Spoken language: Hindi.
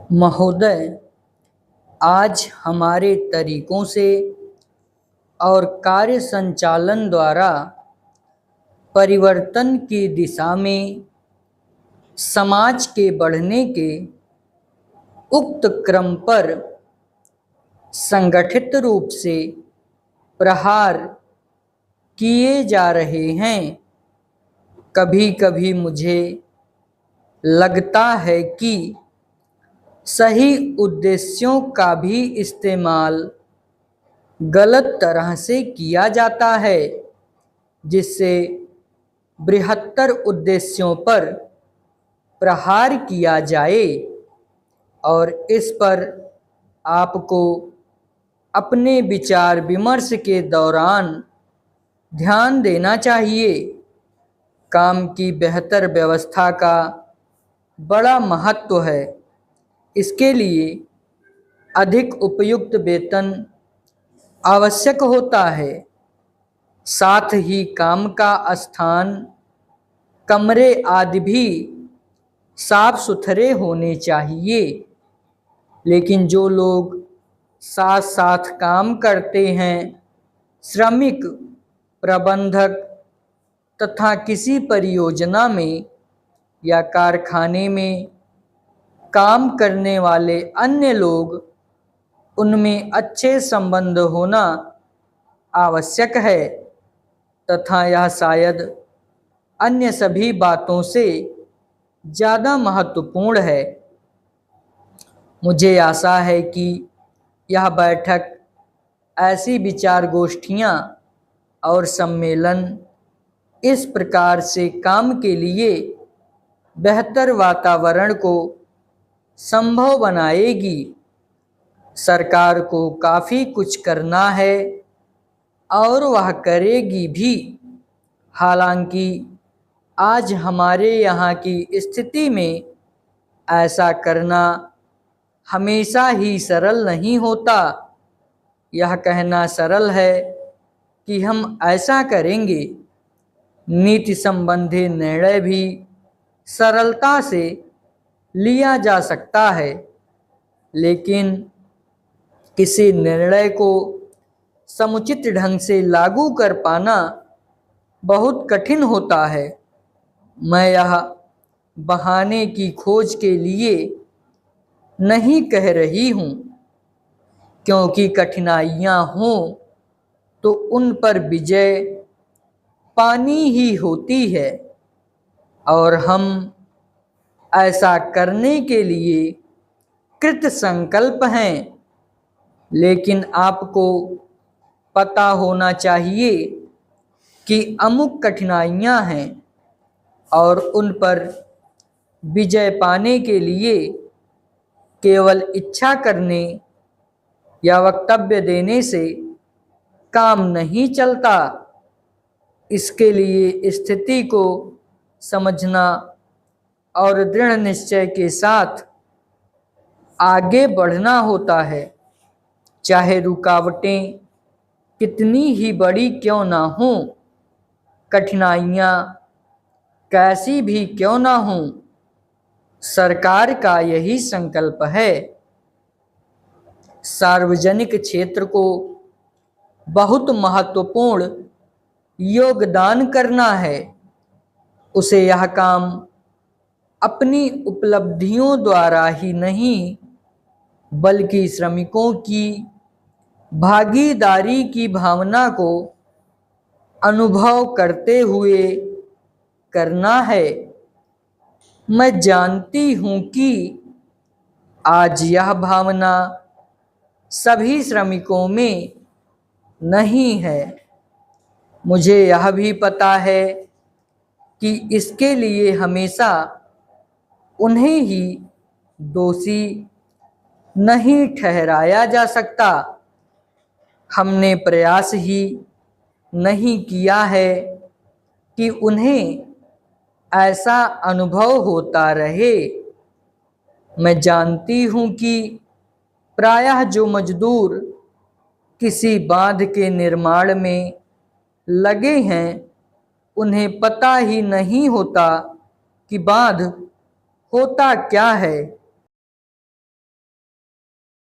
महोदय, आज हमारे तरीकों से और कार्य संचालन द्वारा परिवर्तन की दिशा में समाज के बढ़ने के उक्त क्रम पर संगठित रूप से प्रहार किए जा रहे हैं। कभी कभी मुझे लगता है कि सही उद्देश्यों का भी इस्तेमाल गलत तरह से किया जाता है, जिससे बृहत्तर उद्देश्यों पर प्रहार किया जाए। और इस पर आपको अपने विचार विमर्श के दौरान ध्यान देना चाहिए। काम की बेहतर व्यवस्था का बड़ा महत्व है। इसके लिए अधिक उपयुक्त वेतन आवश्यक होता है। साथ ही काम का स्थान, कमरे आदि भी साफ सुथरे होने चाहिए। लेकिन जो लोग साथ साथ काम करते हैं, श्रमिक, प्रबंधक तथा किसी परियोजना में या कारखाने में काम करने वाले अन्य लोग, उनमें अच्छे संबंध होना आवश्यक है तथा यह शायद अन्य सभी बातों से ज़्यादा महत्वपूर्ण है। मुझे आशा है कि यह बैठक, ऐसी विचार गोष्ठियाँ और सम्मेलन इस प्रकार से काम के लिए बेहतर वातावरण को संभव बनाएगी। सरकार को काफ़ी कुछ करना है और वह करेगी भी। हालांकि आज हमारे यहाँ की स्थिति में ऐसा करना हमेशा ही सरल नहीं होता। यह कहना सरल है कि हम ऐसा करेंगे। नीति संबंधी निर्णय भी सरलता से लिया जा सकता है, लेकिन किसी निर्णय को समुचित ढंग से लागू कर पाना बहुत कठिन होता है। मैं यह बहाने की खोज के लिए नहीं कह रही हूँ, क्योंकि कठिनाइयाँ हों तो उन पर विजय पानी ही होती है और हम ऐसा करने के लिए कृत संकल्प हैं। लेकिन आपको पता होना चाहिए कि अमुक कठिनाइयाँ हैं और उन पर विजय पाने के लिए केवल इच्छा करने या वक्तव्य देने से काम नहीं चलता। इसके लिए स्थिति को समझना और दृढ़ निश्चय के साथ आगे बढ़ना होता है। चाहे रुकावटें कितनी ही बड़ी क्यों ना हों, कठिनाइयाँ कैसी भी क्यों ना हों, सरकार का यही संकल्प है। सार्वजनिक क्षेत्र को बहुत महत्वपूर्ण योगदान करना है। उसे यह काम अपनी उपलब्धियों द्वारा ही नहीं, बल्कि श्रमिकों की भागीदारी की भावना को अनुभव करते हुए करना है। मैं जानती हूँ कि आज यह भावना सभी श्रमिकों में नहीं है। मुझे यह भी पता है कि इसके लिए हमेशा उन्हें ही दोषी नहीं ठहराया जा सकता। हमने प्रयास ही नहीं किया है कि उन्हें ऐसा अनुभव होता रहे। मैं जानती हूँ कि प्रायः जो मजदूर किसी बांध के निर्माण में लगे हैं, उन्हें पता ही नहीं होता कि बांध होता क्या है।